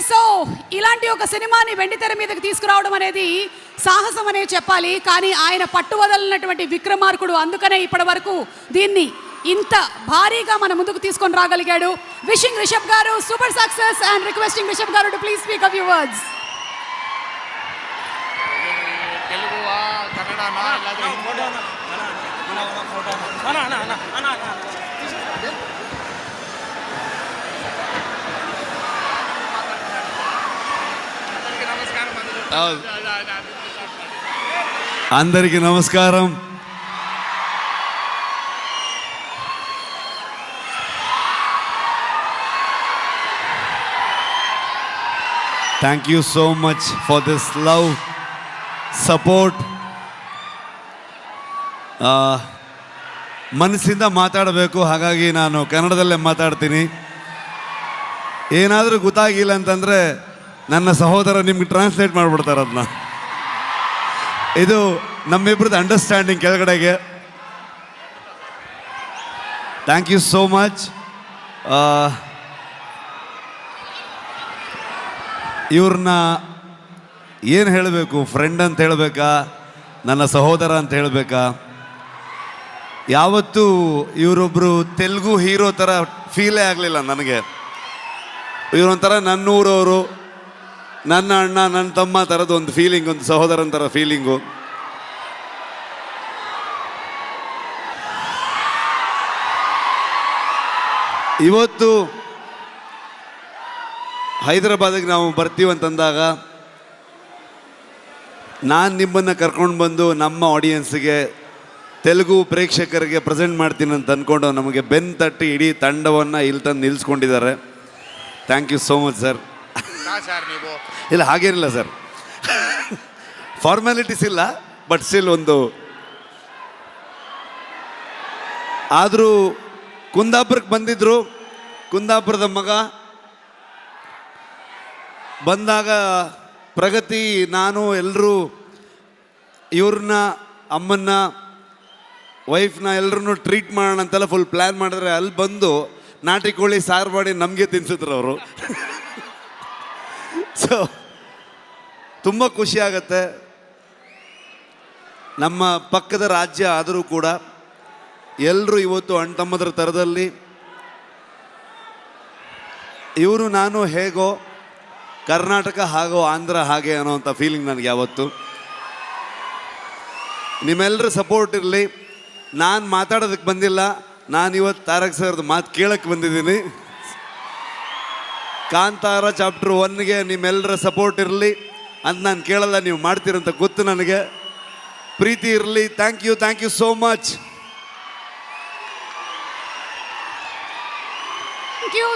So ఇలాంటి ఒక సినిమాని వెండితెర మీదకి తీసుకురావడం అనేది సాహసం అనే చెప్పాలి. కానీ ఆయన పట్టువదలనటువంటి విక్రమార్కుడు. అందుకనే ఇప్పటి వరకు దీన్ని ఇంత భారీగా మన ముందుకు తీసుకొని రాగలిగాడు. విషింగ్ రిషబ్ గారు super success and requesting Rishab గారు to please speak a few words. అందరికీ నమస్కారం. Thank you so much for this love, support. ಮನಸ್ಸಿಂದ ಮಾತಾಡಬೇಕು, ಹಾಗಾಗಿ ನಾನು ಕನ್ನಡದಲ್ಲೇ ಮಾತಾಡ್ತೀನಿ. ಏನಾದರೂ ಗೊತ್ತಾಗಿಲ್ಲ ಅಂತಂದರೆ ನನ್ನ ಸಹೋದರ ನಿಮ್ಗೆ ಟ್ರಾನ್ಸ್ಲೇಟ್ ಮಾಡಿಬಿಡ್ತಾರೆ ಅದನ್ನ. ಇದು ನಮ್ಮಿಬ್ರದ್ದು ಅಂಡರ್ಸ್ಟ್ಯಾಂಡಿಂಗ್ ಕೆಳಗಡೆಗೆ. Thank you so much. ಇವ್ರನ್ನ ಏನು ಹೇಳಬೇಕು, ಫ್ರೆಂಡ್ ಅಂತ ಹೇಳಬೇಕಾ, ನನ್ನ ಸಹೋದರ ಅಂತ ಹೇಳಬೇಕಾ? ಯಾವತ್ತೂ ಇವರೊಬ್ಬರು ತೆಲುಗು ಹೀರೋ ಥರ ಫೀಲೇ ಆಗಲಿಲ್ಲ ನನಗೆ. ಇವರೊಂಥರ ನನ್ನೂರವರು, ನನ್ನ ಅಣ್ಣ, ನನ್ನ ತಮ್ಮ ಥರದ್ದು ಒಂದು ಫೀಲಿಂಗ್, ಒಂದು ಸಹೋದರನ ಥರ ಫೀಲಿಂಗು. ಇವತ್ತು ಹೈದರಾಬಾದಿಗೆ ನಾವು ಬರ್ತೀವಂತಂದಾಗ ನಾನು ನಿಮ್ಮನ್ನು ಕರ್ಕೊಂಡು ಬಂದು ನಮ್ಮ ಆಡಿಯನ್ಸಿಗೆ, ತೆಲುಗು ಪ್ರೇಕ್ಷಕರಿಗೆ ಪ್ರೆಸೆಂಟ್ ಮಾಡ್ತೀನಿ ಅಂತ ಅಂದ್ಕೊಂಡು ನಮಗೆ ಬೆನ್ನು ತಟ್ಟಿ ಇಡೀ ತಂಡವನ್ನು ಇಲ್ಲಿ ತಂದು ನಿಲ್ಲಿಸ್ಕೊಂಡಿದ್ದಾರೆ. Thank you so much sir. ಇಲ್ಲ ಹಾಗೇನಿಲ್ಲ ಸರ್, ಫಾರ್ಮ್ಯಾಲಿಟೀಸ್ ಇಲ್ಲ, ಬಟ್ ಸ್ಟಿಲ್ ಒಂದು. ಆದರೂ ಕುಂದಾಪುರಕ್ಕೆ ಬಂದಿದ್ದರು, ಕುಂದಾಪುರದ ಮಗ ಬಂದಾಗ ಪ್ರಗತಿ, ನಾನು ಎಲ್ಲರೂ ಇವ್ರನ್ನ, ಅಮ್ಮನ್ನ, ವೈಫ್ನ ಎಲ್ಲರೂ ಟ್ರೀಟ್ ಮಾಡೋಣ ಅಂತೆಲ್ಲ ಫುಲ್ ಪ್ಲ್ಯಾನ್ ಮಾಡಿದ್ರೆ, ಅಲ್ಲಿ ಬಂದು ನಾಟಿ ಕೋಳಿ ಸಾರು ಮಾಡಿ ನಮಗೆ ತಿನ್ಸಿದ್ರು ಅವರು. ಸೊ ತುಂಬ ಖುಷಿ ಆಗುತ್ತೆ. ನಮ್ಮ ಪಕ್ಕದ ರಾಜ್ಯ ಆದರೂ ಕೂಡ ಎಲ್ಲರೂ ಇವತ್ತು ಅಣ್ಣ ತಮ್ಮದ್ರ ಥರದಲ್ಲಿ, ಇವರು ನಾನು ಹೇಗೋ, ಕರ್ನಾಟಕ ಹಾಗೋ, ಆಂಧ್ರ ಹಾಗೆ ಅನ್ನೋವಂಥ ಫೀಲಿಂಗ್ ನನಗೆ ಯಾವತ್ತು. ನಿಮ್ಮೆಲ್ಲರ ಸಪೋರ್ಟ್ ಇರಲಿ. ನಾನು ಮಾತಾಡೋದಕ್ಕೆ ಬಂದಿಲ್ಲ, ನಾನು ಇವತ್ತು ತಾರಕ್ ಸರ್ದು ಮಾತು ಕೇಳಕ್ಕೆ ಬಂದಿದ್ದೀನಿ. ಕಾಂತಾರ ಚಾಪ್ಟರ್ 1ಗೆ ನಿಮ್ಮೆಲ್ಲರ ಸಪೋರ್ಟ್ ಇರಲಿ ಅಂತ ನಾನು ಕೇಳಲ್ಲ, ನೀವು ಮಾಡ್ತೀರಂತ ಗೊತ್ತು ನನಗೆ. ಪ್ರೀತಿ ಇರಲಿ. Thank you so much.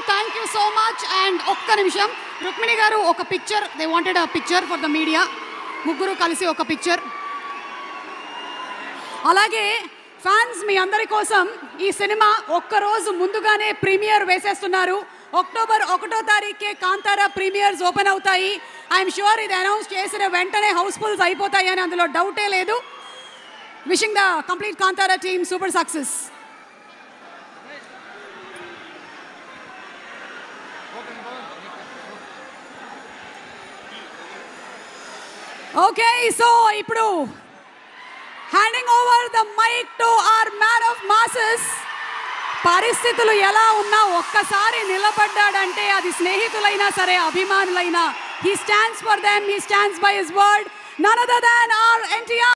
Thank you so much. And ఒక్క నిమిషం, రుక్మిణి గారు ఒక picture, they wanted a picture for the media. ముగ్గురు కలిసి ఒక పిక్చర్. అలాగే ఫ్యాన్స్ మీ అందరి కోసం ఈ సినిమా ఒక్కరోజు ముందుగానే ప్రీమియర్ వేసేస్తున్నారు. అక్టోబర్ 1వ తారీఖుకే కాంతారా ప్రీమియర్స్ ఓపెన్ అవుతాయి. ఐఎమ్ షూర్ ఇది అనౌన్స్ చేసిన వెంటనే హౌస్ఫుల్స్ అయిపోతాయి అని అందులో డౌటే లేదు. Wishing the complete Kantara team super success. Okay, so ఇప్పుడు handing over the mike to our man of masses. పరిస్థితులు ఎలా ఉన్నా ఒక్కసారి నిలబడ్డాడంటే అది స్నేహితులైనా సరే, అభిమానులైనా, he stands for them, he stands by his word. None other than our NTR.